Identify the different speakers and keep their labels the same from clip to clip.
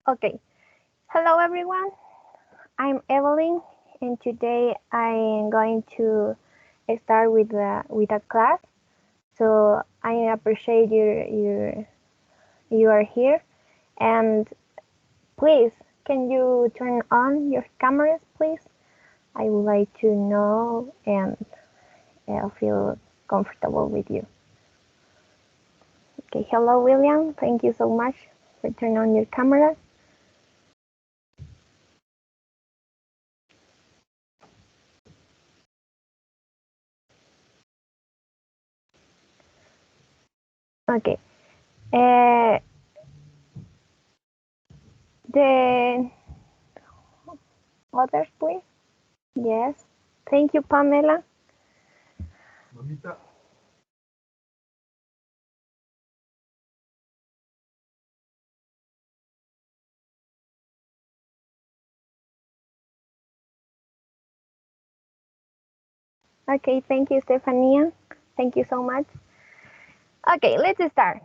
Speaker 1: Okay. Hello, everyone. I'm Evelyn, and today I am going to start with a class. So I appreciate you are here, and please, can you turn on your cameras, please? I would like to know and feel comfortable with you. Okay. Hello, William. Thank you so much for turning on your camera. Okay. Uh, the others, please. Yes. Thank you, Pamela.
Speaker 2: Mamita.
Speaker 1: Okay, thank you, Stefania. Thank you so much. Okay, let's start.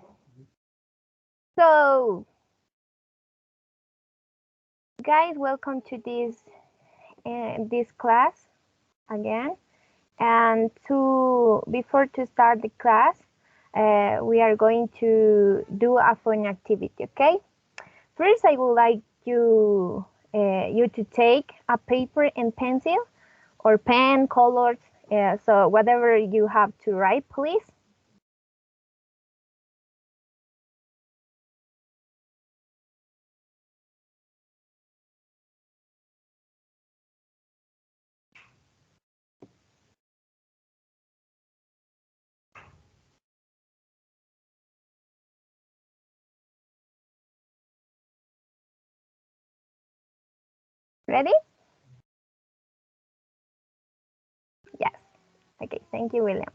Speaker 1: So, guys, welcome to this class again. And to before to start the class, we are going to do a fun activity. Okay. First, I would like you to take a paper and pencil or pen, colors. So whatever you have to write, please. Ready? Yes. Okay. Thank you, William.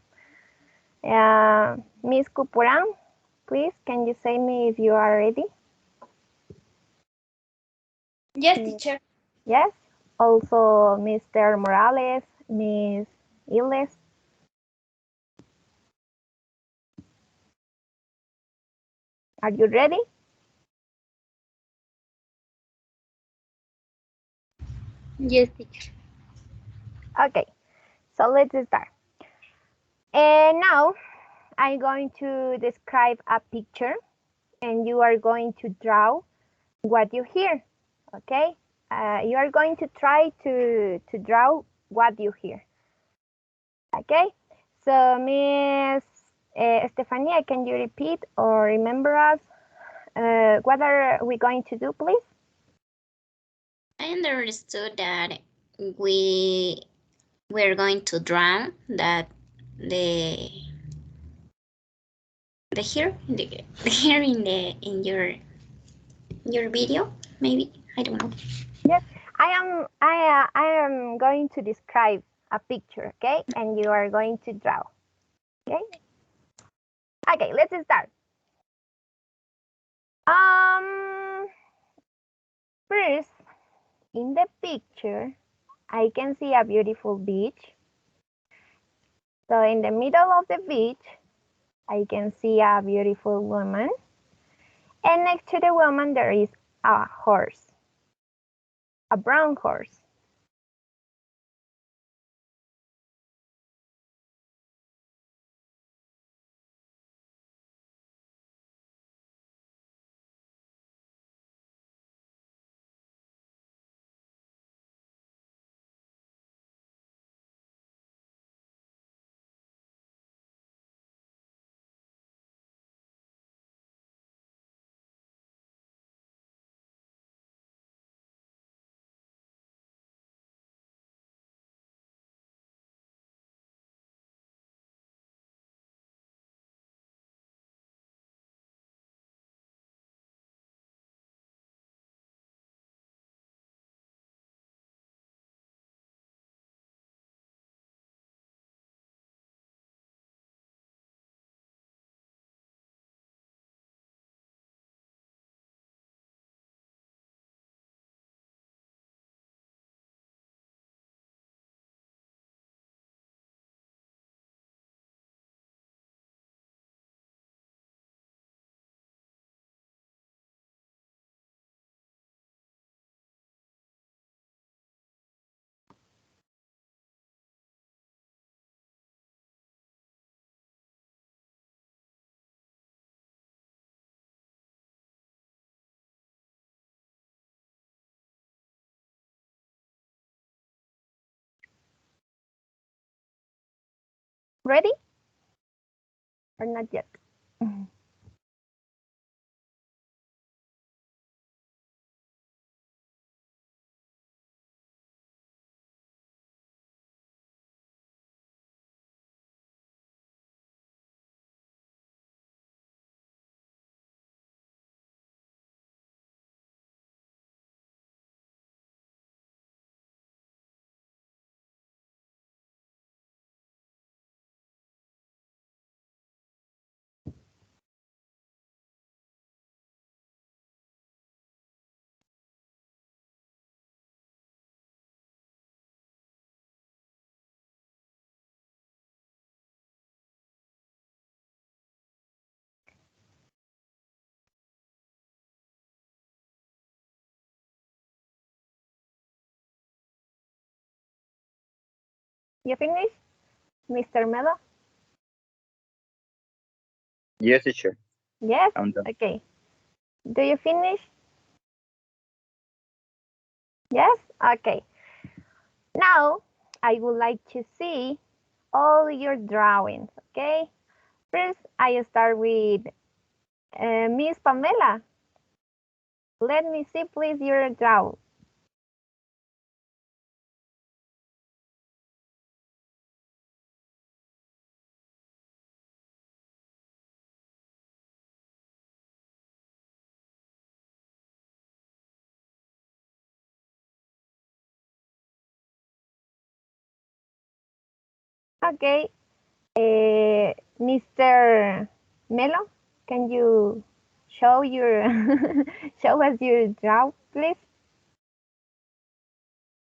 Speaker 1: Miss Kupuran, please, can you say me if you are ready?
Speaker 3: Yes, teacher.
Speaker 1: Yes. Also, Mr. Morales, Miss Iles. Are you ready?
Speaker 3: Yes, teacher.
Speaker 1: Okay. So let's start. And now I'm going to describe a picture, and you are going to draw what you hear. Okay. You are going to try to draw what you hear. Okay. So, Miss Stefania, can you repeat or remember us? What are we going to do, please?
Speaker 3: I understood that we we're going to draw that the the here the here in your video, maybe, I don't know.
Speaker 1: Yes, I am going to describe a picture, okay, and you are going to draw. Okay. Okay, let's start. Um, First, in the picture, I can see a beautiful beach. So in the middle of the beach, I can see a beautiful woman, and next to the woman there is a horse, a brown horse. Ready? Or not yet? You finished, Mr. Melo?
Speaker 4: Yes, teacher.
Speaker 1: Yes?
Speaker 4: I'm done.
Speaker 1: Okay. Do you finish? Yes? Okay. Now, I would like to see all your drawings, okay? First, I start with Miss Pamela. Let me see, please, your drawing. Okay. Mr. Melo, can you show your show us your draw, please?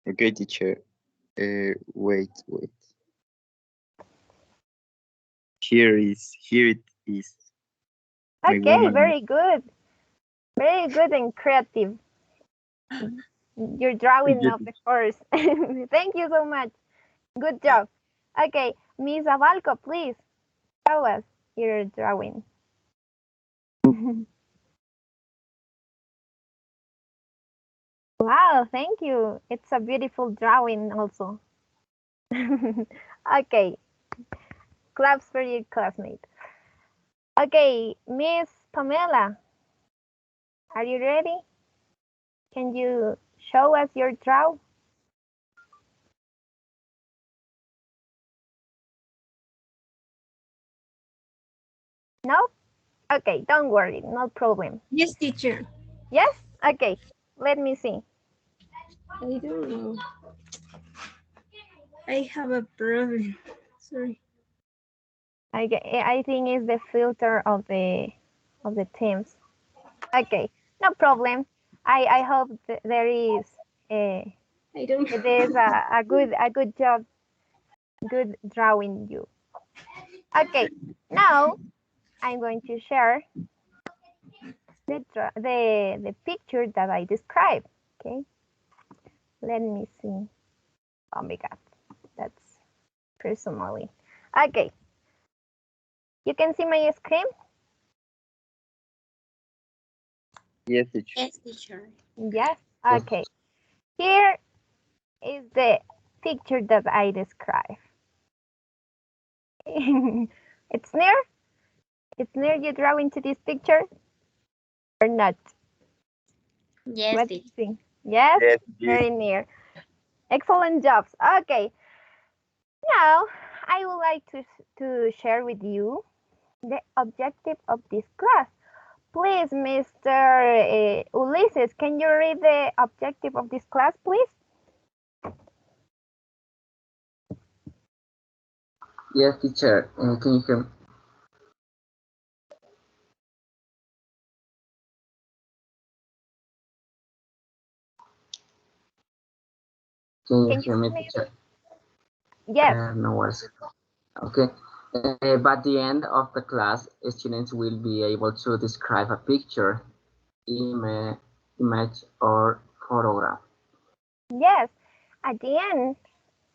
Speaker 4: Okay, teacher. Wait. Here it is. My
Speaker 1: Okay,
Speaker 4: woman.
Speaker 1: very good and creative. Your drawing of the horse. Thank you so much. Good job. Okay, Miss Abalco, please show us your drawing. Wow, thank you. It's a beautiful drawing also. Okay, claps for your classmate. Okay, Miss Pamela, are you ready? Can you show us your draw? No? Okay, don't worry, no problem.
Speaker 5: Yes, teacher.
Speaker 1: Yes? Okay, let me see.
Speaker 5: I don't know. I have a problem. Sorry.
Speaker 1: I think it's the filter of the Teams. Okay, no problem. I hope there is
Speaker 5: I don't know.
Speaker 1: there's a good job, good drawing you. Okay, now I'm going to share the picture that I described. Okay, let me see. Oh my God, that's personally. Okay, you can see my screen.
Speaker 4: Yes, teacher.
Speaker 3: Yes, teacher.
Speaker 1: Yes. Okay. Here is the picture that I described. It's near. It's near you draw into this picture or not?
Speaker 3: Yes,
Speaker 1: What do you
Speaker 3: teacher.
Speaker 1: think? Yes,
Speaker 4: Yes,
Speaker 1: very near. Excellent jobs. Okay. Now I would like to share with you the objective of this class. Please, Mr. Ulysses, can you read the objective of this class, please?
Speaker 6: Yes, teacher. Can you hear me? Can you
Speaker 1: Can you
Speaker 6: hear me,
Speaker 1: see me?
Speaker 6: teacher?
Speaker 1: Yes.
Speaker 6: No worries. Okay. By the end of the class, students will be able to describe a picture, image, or photograph.
Speaker 1: Yes. At the end,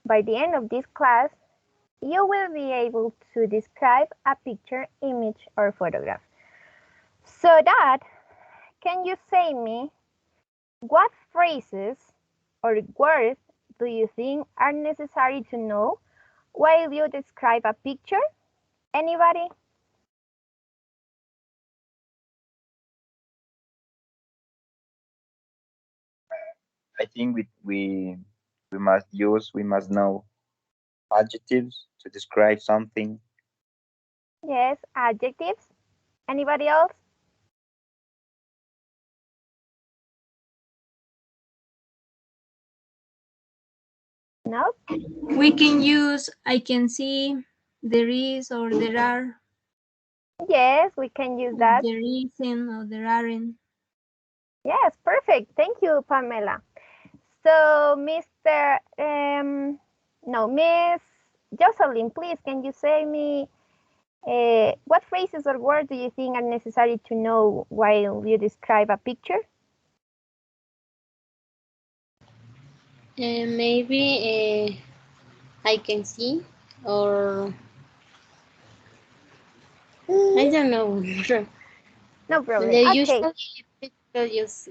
Speaker 1: by the end of this class, you will be able to describe a picture, image, or photograph. So that, can you say me what phrases or words do you think are necessary to know while you describe a picture? Anybody?
Speaker 4: I think we must know adjectives to describe something.
Speaker 1: Yes, adjectives. Anybody else? No?
Speaker 5: We can use I can see, there is, or there are.
Speaker 1: Yes, we can use that.
Speaker 5: There isn't or there aren't.
Speaker 1: Yes, perfect. Thank you, Pamela. So, Miss Jocelyn, please, can you say me what phrases or words do you think are necessary to know while you describe a picture?
Speaker 7: Maybe I can see, or I don't know.
Speaker 1: No problem.
Speaker 7: They
Speaker 1: Okay.
Speaker 7: usually people use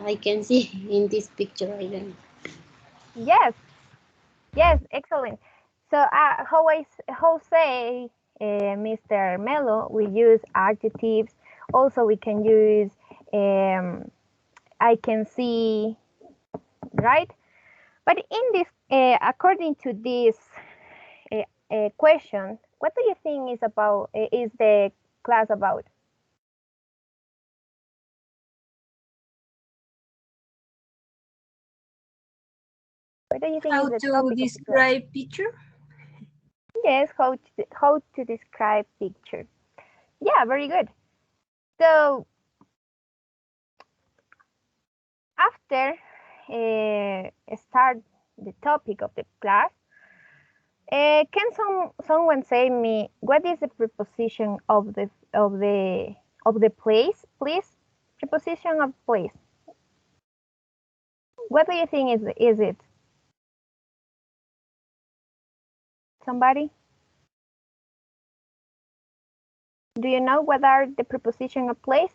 Speaker 7: I can see in this picture. I don't know.
Speaker 1: Yes. Yes. Excellent. So, how say, Mr. Melo? We use adjectives. Also, we can use I can see, right? But in this, according to this question, what do you think is the class about? What do you think
Speaker 5: How
Speaker 1: is the
Speaker 5: to
Speaker 1: topic of the class?
Speaker 5: describe picture?
Speaker 1: Yes, how to describe picture. Yeah, very good. So after start the topic of the class, can someone say me what is the preposition of the place, please? Preposition of place. What do you think is it? Somebody? Do you know what are the preposition of place?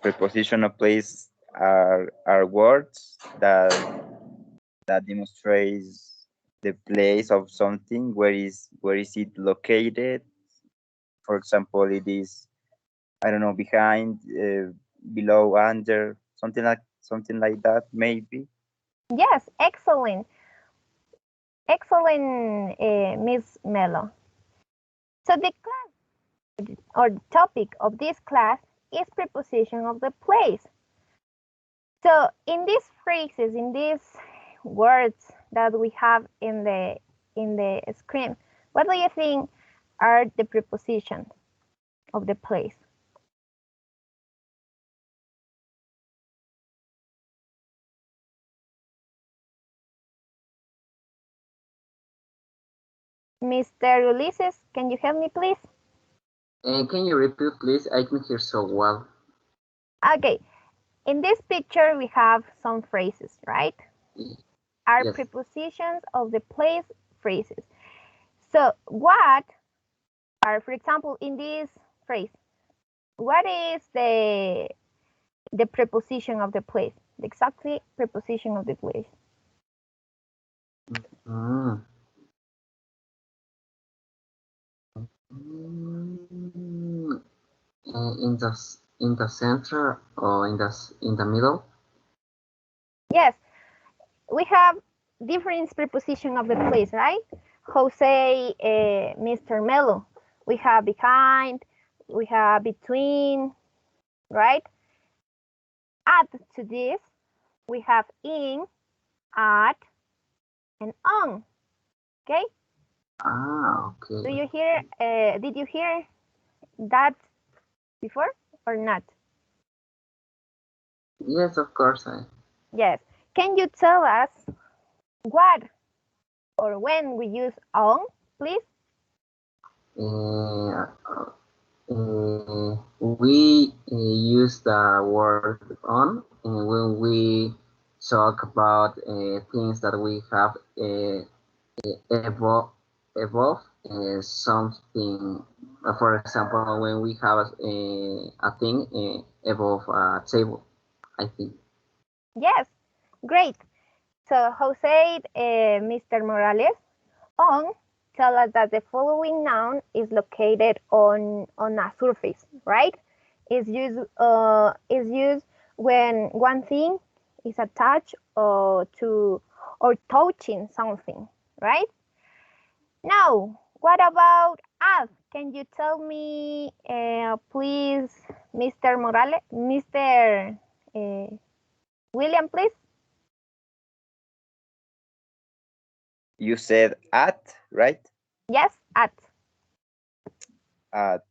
Speaker 4: Preposition of place are words that demonstrates the place of something. Where is it located? For example, it is, I don't know, behind, below, under, something like that, maybe.
Speaker 1: Yes, excellent. Excellent, Miss Mello. So the class or the topic of this class is preposition of the place. So in these phrases, in these words that we have in the screen, what do you think are the prepositions of the place? Mr. Ulises, can you help me, please?
Speaker 6: Can you repeat, please? I can hear so well.
Speaker 1: Okay. In this picture, we have some phrases, right? Are
Speaker 6: Yes.
Speaker 1: prepositions of the place phrases. So what are, for example, in this phrase, what is the preposition of the place? The exactly preposition of the place.
Speaker 6: Mm. In the center or in the middle?
Speaker 1: Yes, we have different preposition of the place, right? Jose, Mr. Melo. We have behind, we have between, right? Add to this, we have in, at, and on. Okay?
Speaker 6: Ah, okay.
Speaker 1: Do you hear? Did you hear that before or not?
Speaker 6: Yes, of course.
Speaker 1: Yes. Can you tell us what or when we use on, please?
Speaker 6: We use the word on when we talk about things that we have evolve something. For example, when we have a thing above a table, I think.
Speaker 1: Yes, great. So Jose, Mr. Morales, on tell us that the following noun is located on a surface, right? Is used when one thing is attached to or touching something, right? Now, what about add? Can you tell me, please, Mr. Morales, Mr. William, please?
Speaker 4: You said at, right?
Speaker 1: Yes, at.
Speaker 4: At.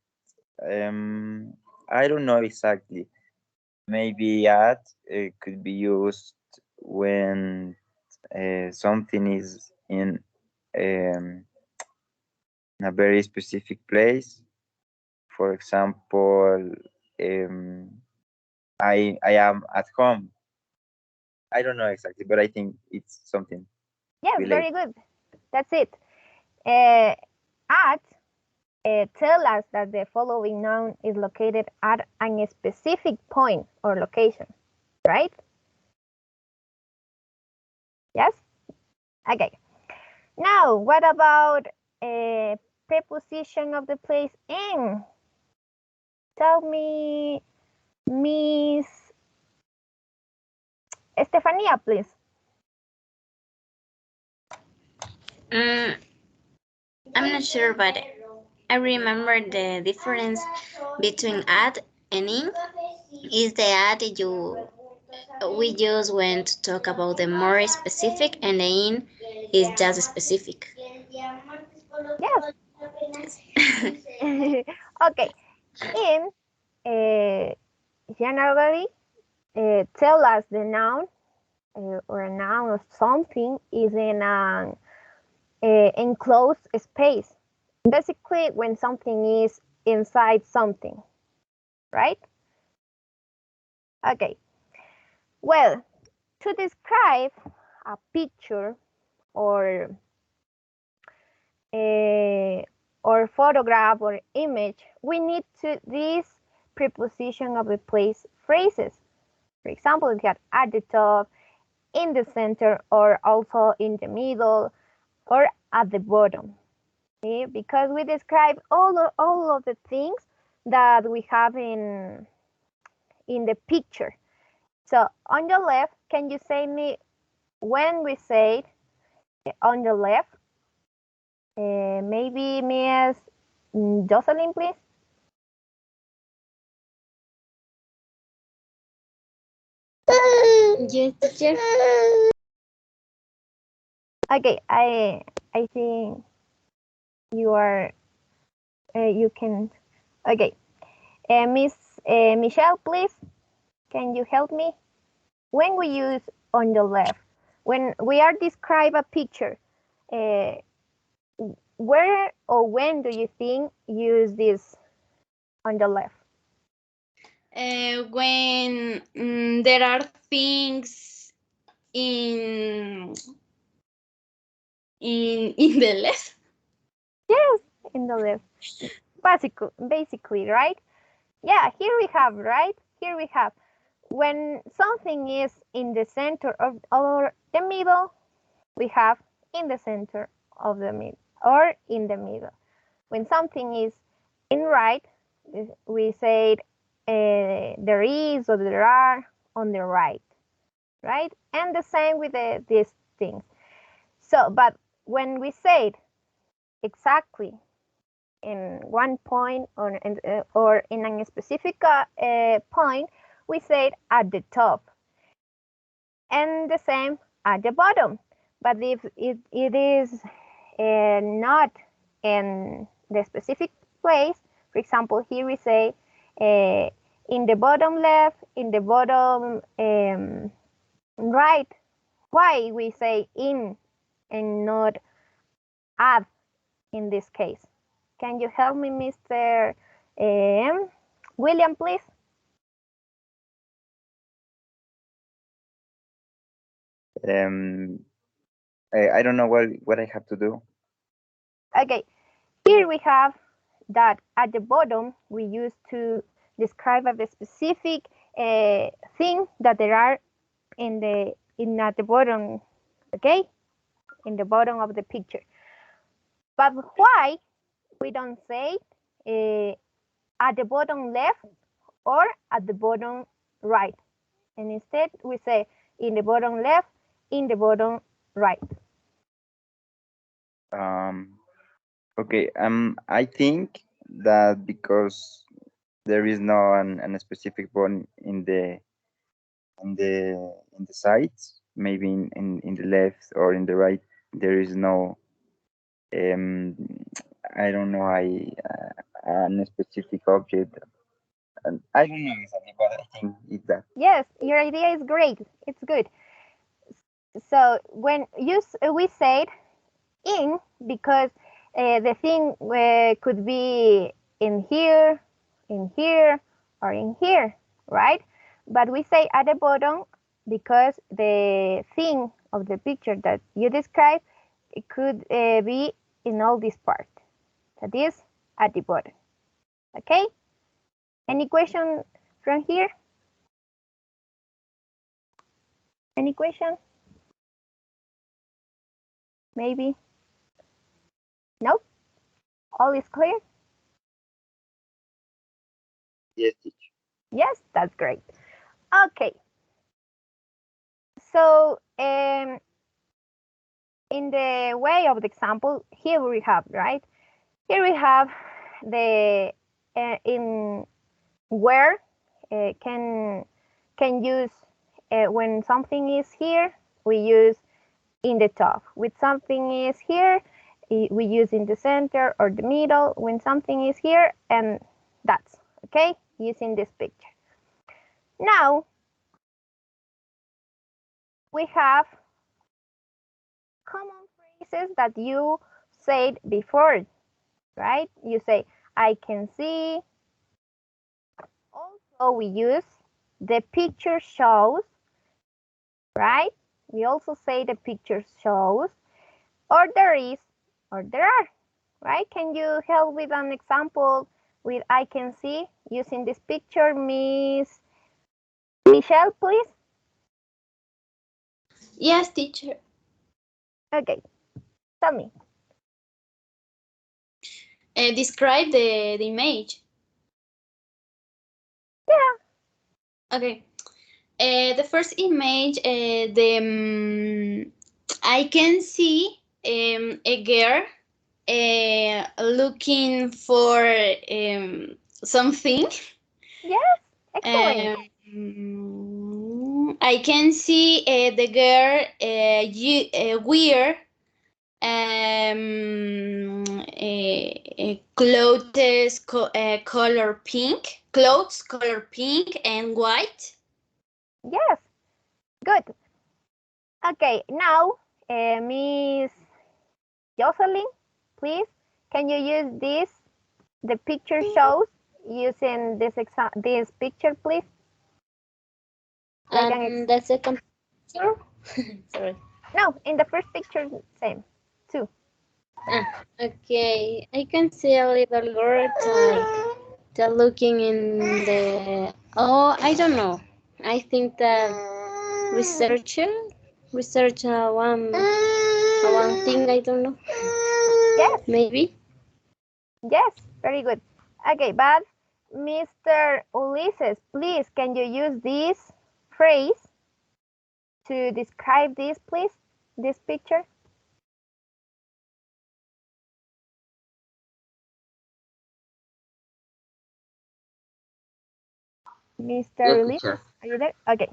Speaker 4: I don't know exactly. Maybe at could be used when something is in a very specific place. For example, I am at home. I don't know exactly, but I think it's something
Speaker 1: Yes,
Speaker 4: related.
Speaker 1: very good. That's it. At tell us that the following noun is located at a specific point or location, right? Yes? Okay. Now, what about a preposition of the place in? Tell me, Miss Estefania, please.
Speaker 3: I'm not sure, but I remember the difference between at and in is the at we use when to talk about the more specific, and the in is just specific.
Speaker 1: Yes. Okay. In generally tell us the noun or a noun of something is in an enclosed space. Basically, when something is inside something, right? Okay. Well, to describe a picture or or photograph or image, we need to this preposition of the place phrases. For example, we have at the top, in the center, or also in the middle, or at the bottom. Okay? Because we describe all of the things that we have in the picture. So on the left, can you say me when we say on the left? Maybe Miss Jocelyn, please.
Speaker 7: Yes, teacher.
Speaker 1: Okay, I think you are you can. Okay, Miss Michelle, please. Can you help me? When we use on the left, when we are describe a picture, uh, where or when do you think use this on the left?
Speaker 7: When there are things in in the left.
Speaker 1: Yes, in the left. Basically, right? Yeah, here we have, right? Here we have. When something is in the center of or the middle, we have in the center of the middle or in the middle. When something is in right, we say there is or there are on the right, right? And the same with these things. So, but when we say exactly in one point or in a specific point, we say at the top, and the same at the bottom. But if it is not in the specific place, for example, here we say in the bottom left, in the bottom right. Why we say in and not at in this case? Can you help me, Mr. William, please?
Speaker 4: I don't know what I have to do.
Speaker 1: Okay, here we have that at the bottom we use to describe a specific thing that there are at the bottom okay? In the bottom of the picture. But why we don't say at the bottom left or at the bottom right? And instead we say in the bottom left, in the bottom right.
Speaker 4: Okay. I think that because there is no an specific one in the sides, maybe in the left or in the right, there is no um I don't know a specific object. And I don't know exactly, but I think it's that.
Speaker 1: Yes, your idea is great. It's good. So when we said in because the thing could be in here, or in here, right? But we say at the bottom because the thing of the picture that you describe, it could be in all this part. That is at the bottom. Okay? Any question from here? Any question? Maybe? No? All is clear?
Speaker 4: Yes, teacher.
Speaker 1: Yes, that's great. Okay. So in the way of the example, here we have, right? Here we have the in where can use when something is here, we use in the top. When something is here, we use in the center or the middle. When something is here, and that's okay, using this picture. Now we have common phrases that you said before, right? You say, I can see. Also, we use the picture shows, right? We also say the picture shows, or there is, or there are, right? Can you help with an example with I can see using this picture, Miss Michelle, please?
Speaker 7: Yes, teacher.
Speaker 1: Okay, tell me.
Speaker 7: Describe the image.
Speaker 1: Yeah.
Speaker 7: Okay. The first image, I can see a girl looking for something.
Speaker 1: Yes, excellent.
Speaker 7: I can see the girl wear clothes color pink, clothes color pink and white.
Speaker 1: Yes, good. Okay, now, Miss Jocelyn, please, can you use this, the picture shows, using this picture, please? Like
Speaker 7: And the second picture, sorry.
Speaker 1: No, in the first picture, same, two.
Speaker 7: Okay, I can see a little girl that looking in the, oh, I don't know. I think that research one thing, I don't know.
Speaker 1: Yes,
Speaker 7: Maybe.
Speaker 1: yes, very good. Okay, but Mr. Ulysses, please, can you use this phrase to describe this, please, this picture? Mr.
Speaker 6: Yes,
Speaker 1: Ulysses,
Speaker 6: teacher.
Speaker 1: are you there? Okay,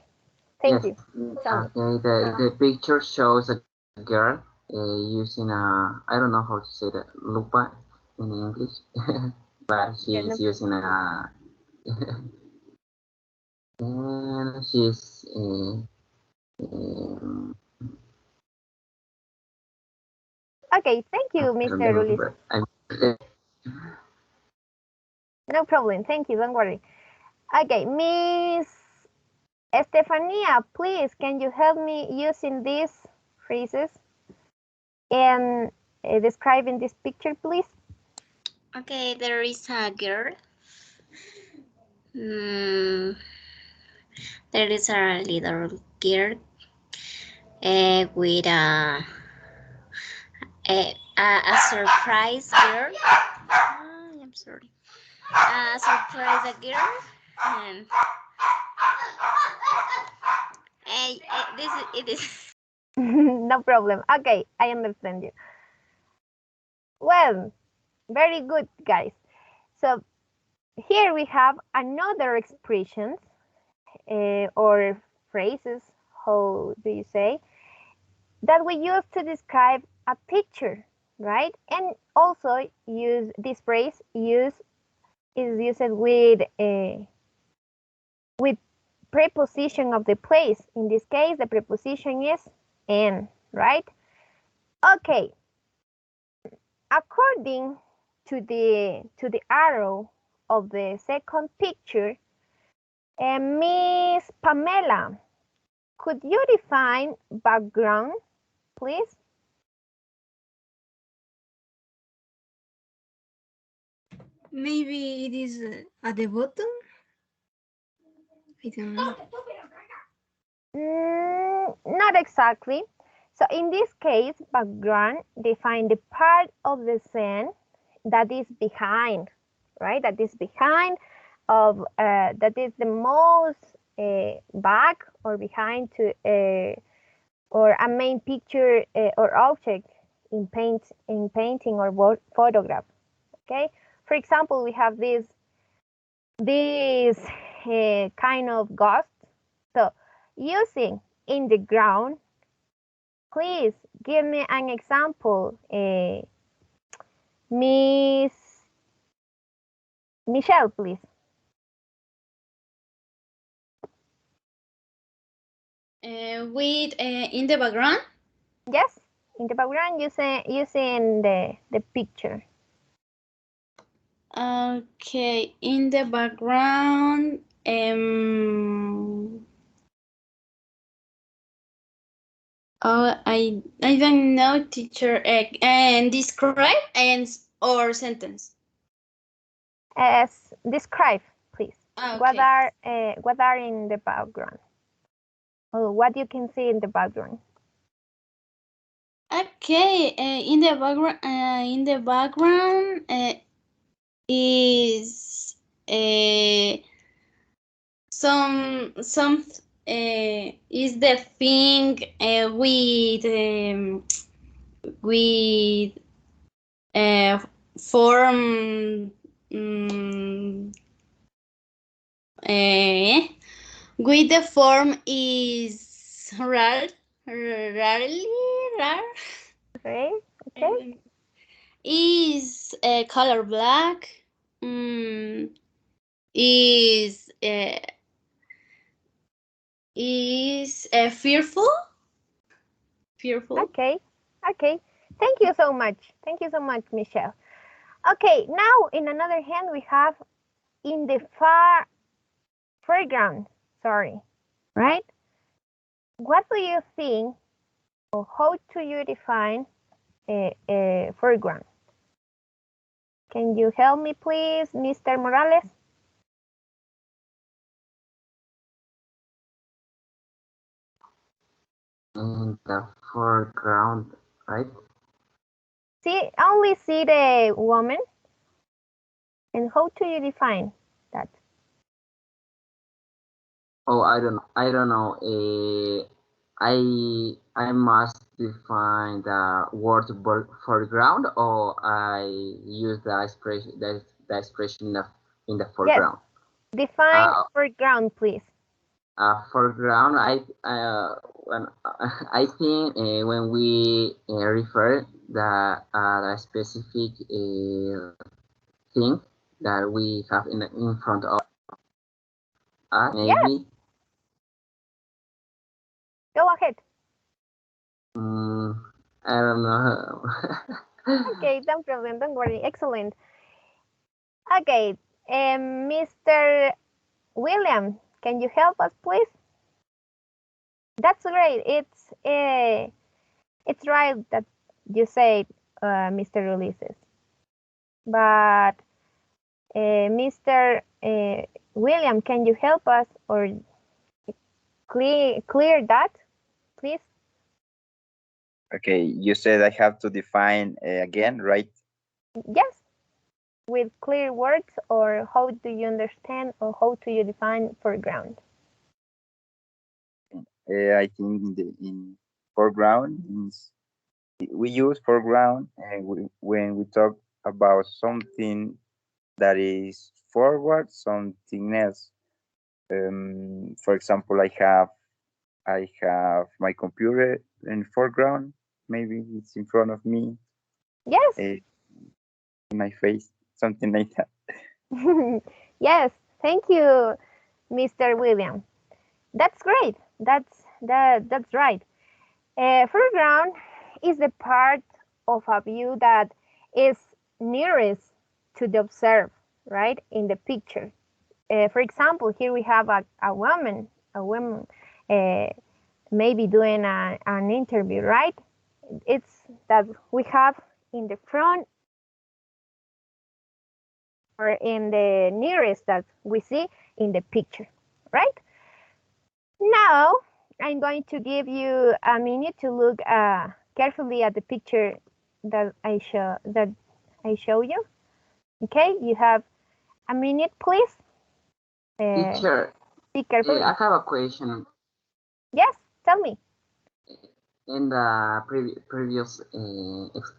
Speaker 1: thank
Speaker 6: Yes.
Speaker 1: you. Tell me.
Speaker 6: Okay. The picture shows a girl using a, I don't know how to say that, lupa in English, but
Speaker 1: Yeah,
Speaker 6: she's
Speaker 1: no.
Speaker 6: using a, and she's
Speaker 1: Okay, thank you,
Speaker 6: I don't
Speaker 1: Mr. Ulysses.
Speaker 6: remember.
Speaker 1: No problem, thank you, don't worry. Okay, Miss Estefania, please, can you help me using these phrases and describing this picture, please?
Speaker 3: Okay, there is a girl. There is a little girl with a surprise girl. I'm sorry. A surprise girl. And it is.
Speaker 1: No problem. Okay, I understand you. Well, very good, guys. So here we have another expressions or phrases, how do you say, that we use to describe a picture, right? And also use this phrase is used with preposition of the place. In this case, the preposition is en, right? Okay. According to the arrow of the second picture, Miss Pamela, could you define background, please?
Speaker 5: Maybe it is at the bottom. I don't know.
Speaker 1: Not exactly. So in this case, background define the part of the scene that is behind, right? That is behind of that is the most back or behind to or a main picture or object in painting or photograph. Okay. For example, we have this kind of ghost. So using in the ground, please give me an example, Miss Michelle, please.
Speaker 7: With in the background.
Speaker 1: Yes, in the background using the picture.
Speaker 7: Okay, in the background. Oh, I don't know, teacher. And describe and or sentence.
Speaker 1: As describe, please.
Speaker 7: Okay.
Speaker 1: What are in the background? Oh, what you can see in the background?
Speaker 7: Okay, in the background is some is the thing with form with the form is rarely rare.
Speaker 1: Okay, okay.
Speaker 7: Is color black. Is fearful.
Speaker 1: Okay, okay. Thank you so much. Thank you so much, Michelle. Okay, now in another hand we have in the foreground. Sorry, right? What do you think, or how do you define a foreground? Can you help me, please, Mr. Morales?
Speaker 6: In the foreground, right?
Speaker 1: Only see the woman. And how do you define that?
Speaker 6: Oh, I don't know. I must define the word foreground, or I use the expression in the foreground.
Speaker 1: Yes. Define foreground, please.
Speaker 6: Foreground, when I think when we refer the specific thing that we have in front of us, maybe.
Speaker 1: Yes. Go ahead.
Speaker 6: I don't know.
Speaker 1: Okay, no problem. Don't worry. Excellent. Okay, Mr. William, can you help us, please? That's great. It's right that you said, Mr. Ulysses. But Mr. William, can you help us or clear that, please?
Speaker 4: Okay, you said I have to define again, right?
Speaker 1: Yes, with clear words, or how do you understand, or how do you define foreground?
Speaker 4: I think in foreground means we use foreground when we talk about something that is forward, something else. For example, I have my computer in foreground. Maybe it's in front of me,
Speaker 1: Yes.
Speaker 4: in my face, something like that.
Speaker 1: Yes, thank you, Mr. William. That's great. That's right. Foreground is the part of a view that is nearest to the observed, right, in the picture. For example, here we have a woman uh, maybe doing an interview, right? It's that we have in the front or in the nearest that we see in the picture, right? Now, I'm going to give you a minute to look carefully at the picture that I show you. Okay, you have a minute, please.
Speaker 6: Teacher,
Speaker 1: See carefully.
Speaker 6: I have a question.
Speaker 1: Yes, tell me.
Speaker 6: In the previous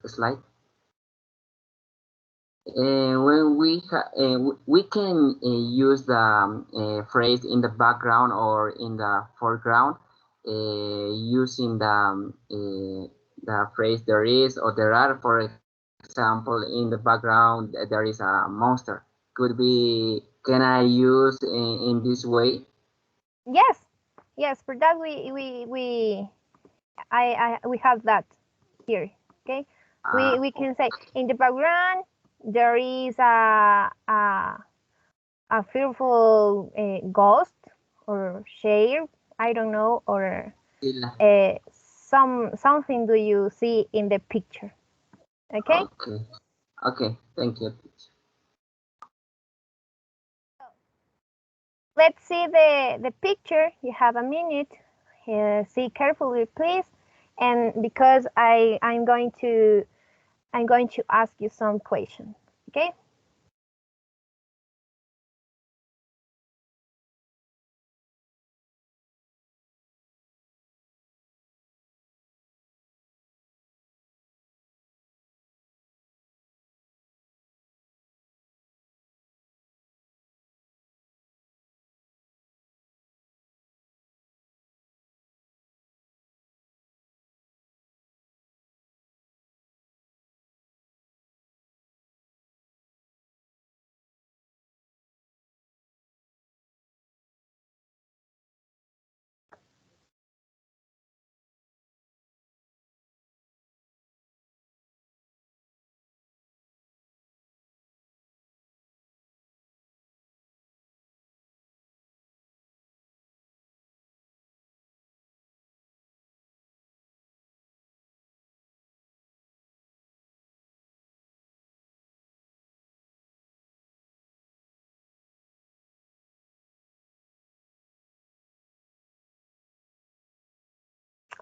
Speaker 6: slide, when we can use the phrase in the background or in the foreground, using the phrase there is or there are. For example, in the background there is a monster. Can I use in this way?
Speaker 1: Yes, yes. For that, we have that here. Okay, we can say in the background there is a fearful ghost or shade, I don't know, or something do you see in the picture. Okay.
Speaker 6: Okay, thank you.
Speaker 1: Let's see the picture. You have a minute. See carefully, please. And because I'm going to ask you some questions. Okay.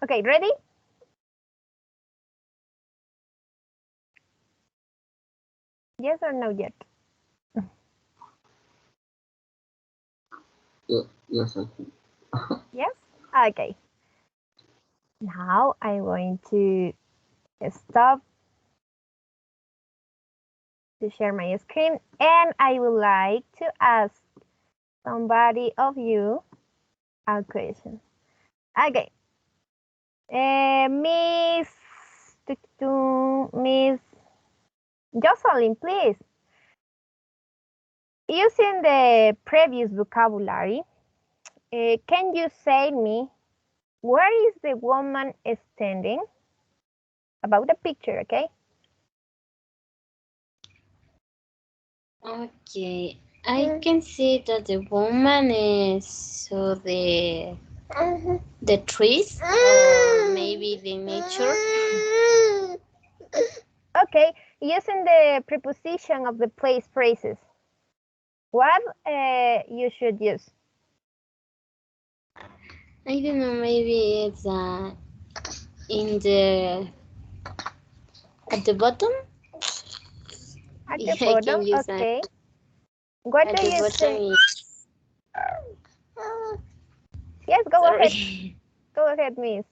Speaker 1: Okay. Ready? Yes or no yet?
Speaker 6: Yes, I think.
Speaker 1: Yes. Okay. Now I'm going to stop to share my screen, and I would like to ask somebody of you a question. Okay. Miss Miss Jocelyn, please. Using the previous vocabulary, can you say me where is the woman standing? About the picture, okay?
Speaker 7: Okay, I can see that the woman is so the trees or maybe the nature.
Speaker 1: Okay, using the preposition of the place phrases, what you should use?
Speaker 7: I don't know, maybe it's in the at the bottom.
Speaker 1: At the
Speaker 7: I
Speaker 1: bottom,
Speaker 7: can use that.
Speaker 1: okay. What
Speaker 7: At
Speaker 1: do
Speaker 7: the
Speaker 1: you
Speaker 7: bottom
Speaker 1: think?
Speaker 7: is
Speaker 1: Yes, go ahead.
Speaker 7: sorry.
Speaker 1: Go ahead, miss.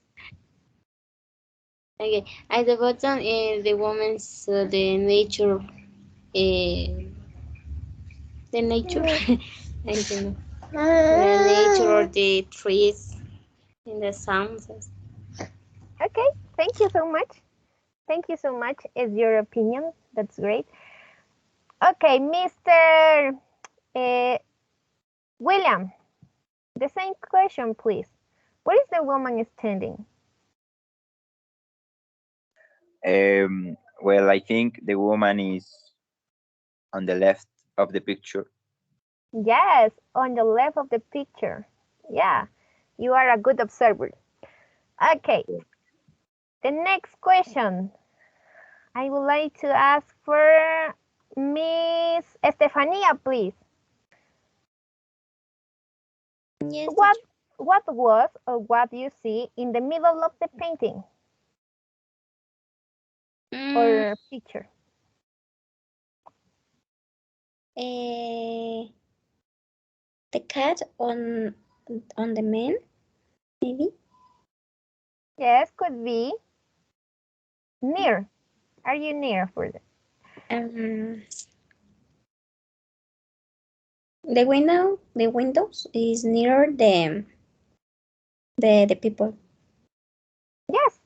Speaker 7: Okay, at the bottom the woman saw the nature, the nature. I don't know. The nature or the trees in the sunsets.
Speaker 1: Okay, thank you so much. Thank you so much. It's your opinion. That's great. Okay, Mr. William, the same question, please. Where is the woman standing?
Speaker 4: Well, I think the woman is on the left of the picture.
Speaker 1: Yes, on the left of the picture. Yeah, you are a good observer. Okay, the next question. I would like to ask for Miss Estefania, please.
Speaker 3: Yes,
Speaker 1: What was or what you see in the middle of the painting or picture?
Speaker 3: the cat on the man, maybe.
Speaker 1: Yes, could be near. Are you near for that?
Speaker 3: The windows is near the people.
Speaker 1: Yes,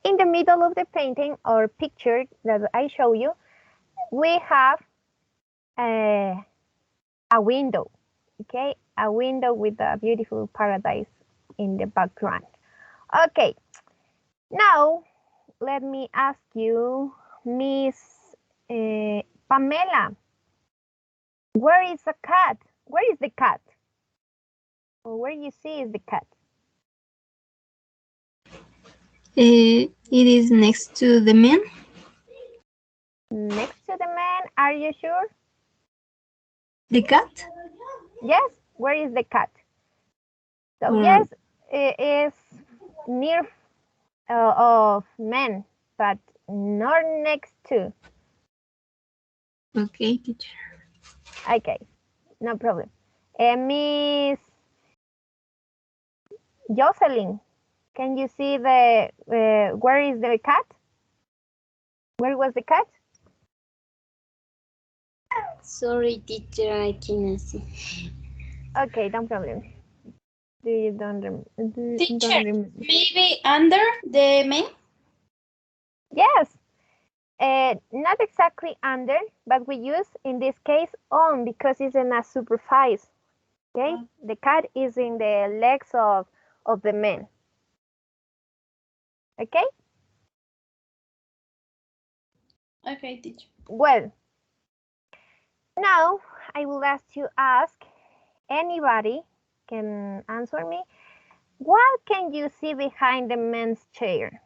Speaker 1: in the middle of the painting or picture that I show you, we have a window, okay? A window with a beautiful paradise in the background. Okay, now let me ask you, Miss Pamela, where is the cat? Where is the cat? Or where you see is the cat?
Speaker 5: It is next to the man.
Speaker 1: Next to the man, are you sure?
Speaker 5: The cat?
Speaker 1: Yes, where is the cat? So
Speaker 5: Or,
Speaker 1: yes, it is near of man, but not next to.
Speaker 5: okay, teacher.
Speaker 1: Okay, no problem. Miss Jocelyn, can you see the where is the cat? Where was the cat?
Speaker 7: Sorry, teacher, I cannot see.
Speaker 1: Okay, no problem. Do you
Speaker 3: Teacher,
Speaker 1: remember?
Speaker 3: maybe under the man?
Speaker 1: Yes, not exactly under, but we use in this case on because it's in a supervise. Okay, the cat is in the legs of the man. Okay.
Speaker 3: Okay, teacher.
Speaker 1: Well, now I will ask to ask anybody can answer me. What can you see behind the man's chair?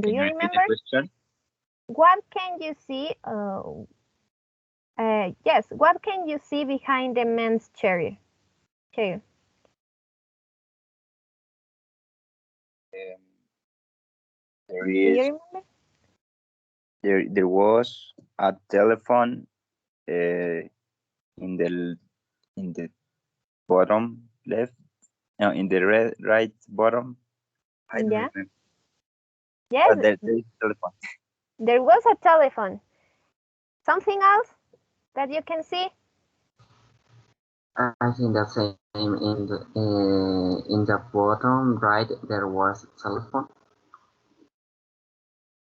Speaker 1: Do
Speaker 4: Can
Speaker 1: you
Speaker 4: you repeat
Speaker 1: remember?
Speaker 4: the question?
Speaker 1: What can you see? Yes, what can you see behind the man's chair? Chair.
Speaker 4: Um, there
Speaker 1: Do you
Speaker 4: is
Speaker 1: remember?
Speaker 4: there was a telephone in the bottom left, no, in the right bottom. I don't
Speaker 1: Yeah.
Speaker 4: remember.
Speaker 1: Yes,
Speaker 4: But there is telephone.
Speaker 1: there was a telephone. Something else that you can see?
Speaker 6: I think the same in the bottom right there was telephone.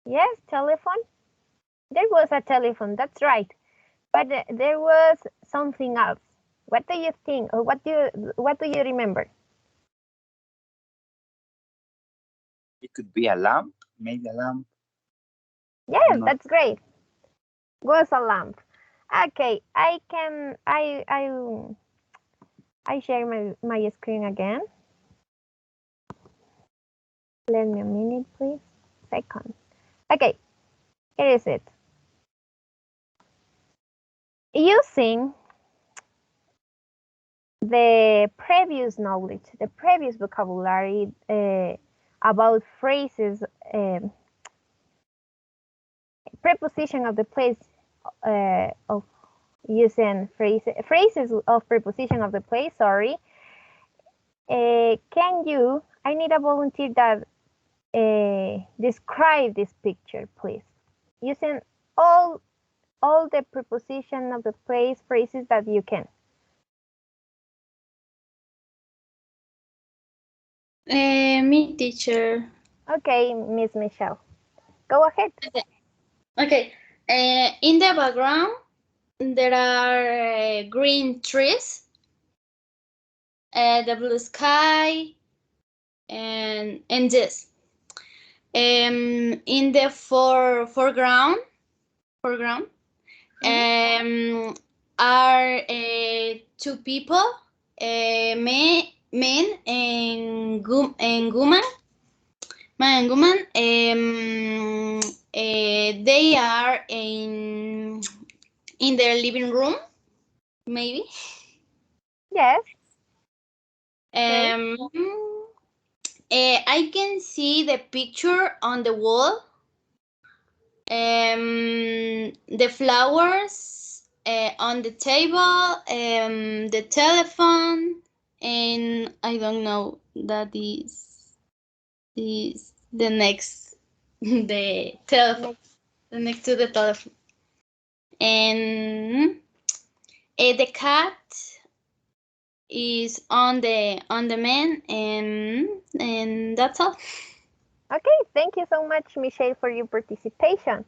Speaker 1: Yes, telephone. There was a telephone. That's right. But there was something else. What do you think, or what do you remember?
Speaker 4: It could be a lamp, maybe a lamp.
Speaker 1: Yes,
Speaker 4: No.
Speaker 1: that's great. Was a lamp. Okay, I share my screen again. Let me a minute, please. Second. Okay, here is it. Using the previous knowledge, the previous vocabulary about phrases, preposition of the place of using phrases of preposition of the place, sorry. Can you, I need a volunteer that describe this picture, please, using all the preposition of the place phrases that you can.
Speaker 7: Me, teacher.
Speaker 1: Okay, Miss Michelle, go ahead.
Speaker 7: Okay. In the background, there are green trees, the blue sky, and this. In the foreground, are two people, men and woman. Man and woman. They are in their living room, maybe.
Speaker 1: Yes.
Speaker 7: I can see the picture on the wall. The flowers on the table, the telephone, and I don't know, that is the next, the telephone, the next to the telephone. And the cat is on the man, and that's all.
Speaker 1: Okay, thank you so much, Michelle, for your participation.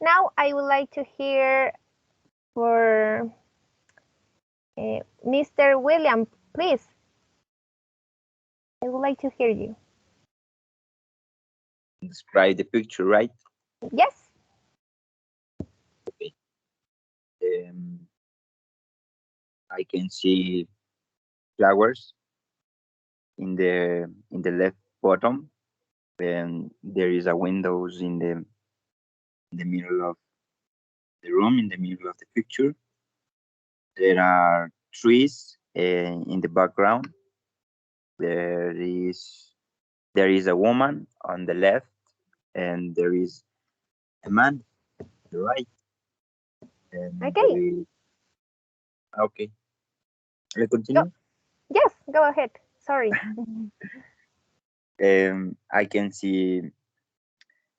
Speaker 1: Now I would like to hear for Mr. William, please. I would like to hear you.
Speaker 4: Describe the picture, right?
Speaker 1: Yes.
Speaker 4: Okay. I can see flowers in the left bottom, and there is a windows in the middle of the room, in the middle of the picture. There are trees in the background. There is a woman on the left, and there is a man on the right. And
Speaker 1: Okay.
Speaker 4: Okay. I'll continue.
Speaker 1: Yes, go ahead. Sorry.
Speaker 4: I can see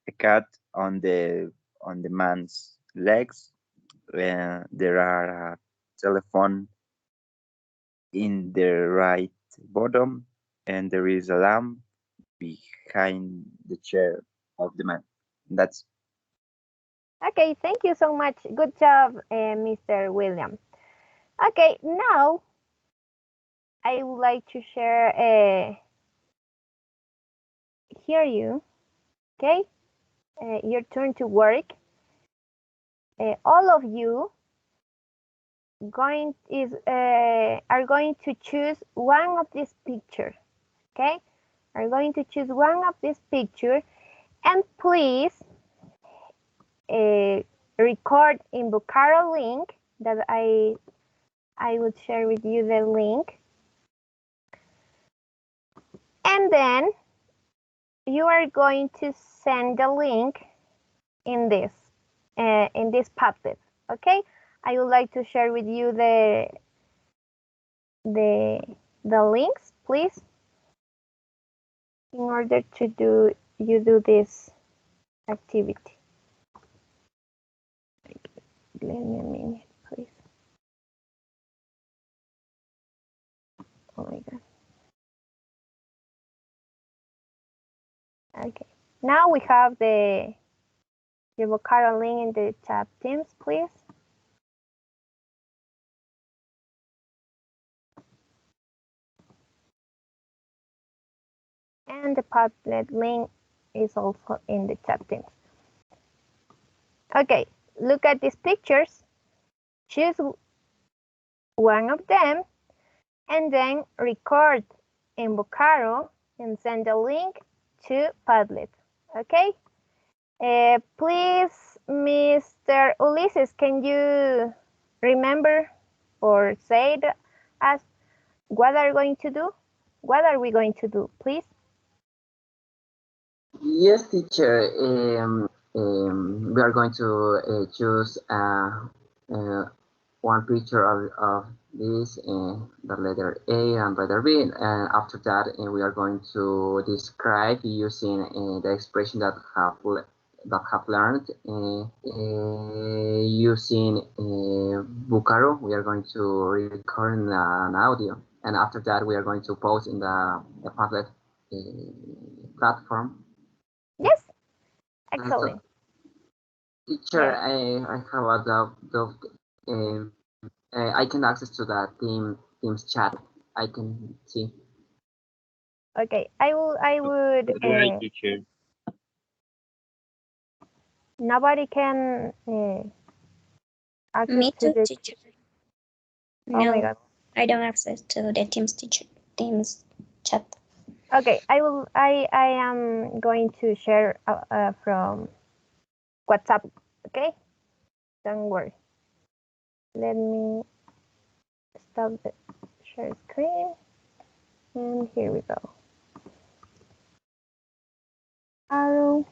Speaker 4: a cat on the man's legs. There are a telephone in the right bottom, and there is a lamp behind the chair of the man. That's
Speaker 1: Okay, thank you so much. Good job, Mr. William. Okay, now I would like to share, hear you. Okay, your turn to work. All of you are going to choose one of these pictures. Okay, are going to choose one of this picture, and please record in Vocaro link that I would share with you the link, and then you are going to send the link in this Padlet. Okay, I would like to share with you the links, please, in order to do this activity. Give me a minute, please. Oh my God. Okay, now we have the Vocaro link in the chat, Teams, please. And the Padlet link is also in the chat, Teams. Okay, look at these pictures. Choose one of them and then record in Vocaro and send the link to Padlet. Okay? Please, Mr. Ulises, can you remember or say as what are we going to do? What are we going to do, please?
Speaker 6: Yes, teacher. We are going to choose one picture of this, the letter A and letter B, and after that, we are going to describe using the expression that have learned using Bucaro. We are going to record an audio, and after that, we are going to post in the Padlet platform.
Speaker 1: Yes, excellent.
Speaker 6: Teacher,
Speaker 1: Yes.
Speaker 6: I have a doubt. I can access to the Teams chat. I can see.
Speaker 1: Okay, I would.
Speaker 4: Right, teacher.
Speaker 1: Nobody can access
Speaker 3: Me
Speaker 1: to
Speaker 3: too,
Speaker 1: the.
Speaker 3: teacher.
Speaker 1: Oh my
Speaker 3: No,
Speaker 1: God.
Speaker 3: I don't access to the Teams chat.
Speaker 1: Okay, I am going to share from WhatsApp. Okay, don't worry. Let me stop the share screen, and here we go. Arrow.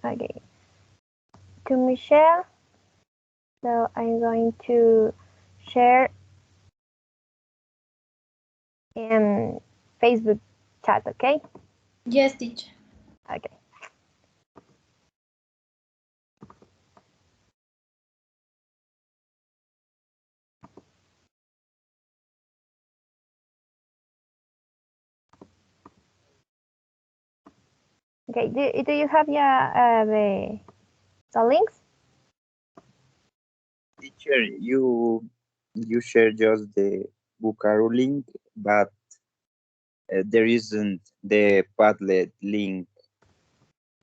Speaker 1: Okay, to Michelle. So I'm going to share in Facebook chat. Okay.
Speaker 5: Yes, teacher.
Speaker 1: Okay. Okay. Do you have the links?
Speaker 4: Teacher, you share just the Bucaro link, but there isn't the Padlet link.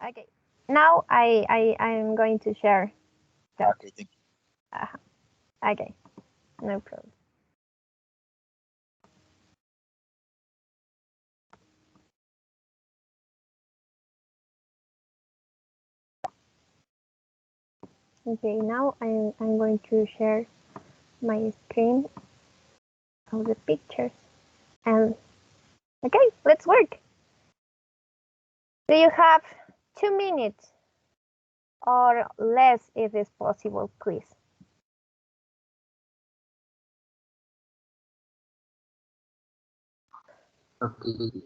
Speaker 1: Okay. Now I'm going to share that.
Speaker 4: Okay, thank you.
Speaker 1: Okay. No problem. Okay. Now I'm going to share my screen of the pictures. And okay, let's work. Do you have 2 minutes or less if it's possible, please?
Speaker 6: Okay.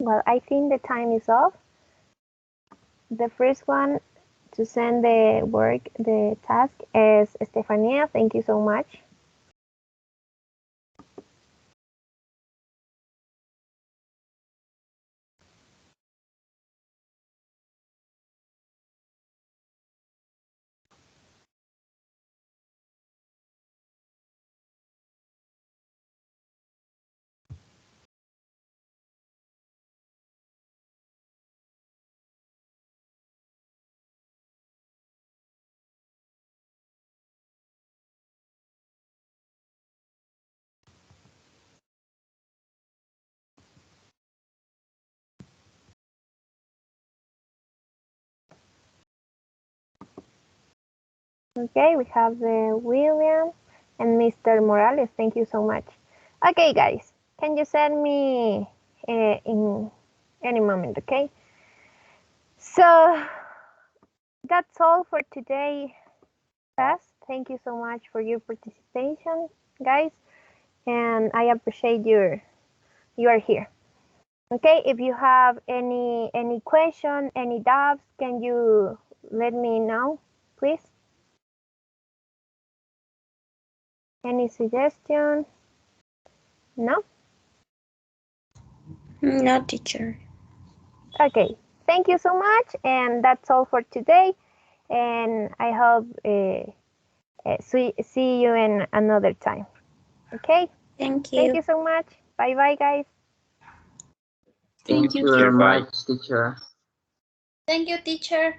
Speaker 1: Well, I think the time is off. The first one to send the work, the task is Estefania. Thank you so much. Okay, we have William and Mr. Morales. Thank you so much. Okay, guys, can you send me in any moment, okay? So that's all for today, class. Thank you so much for your participation, guys, and I appreciate you are here. Okay, if you have any question, any doubts, can you let me know, please? Any suggestion? No?
Speaker 3: No, teacher.
Speaker 1: Okay, thank you so much, and that's all for today. And I hope see you in another time. Okay,
Speaker 3: Thank
Speaker 1: thank
Speaker 3: you.
Speaker 1: you so much. Bye bye, guys.
Speaker 6: Thank you very much, teacher.
Speaker 7: Thank you, teacher.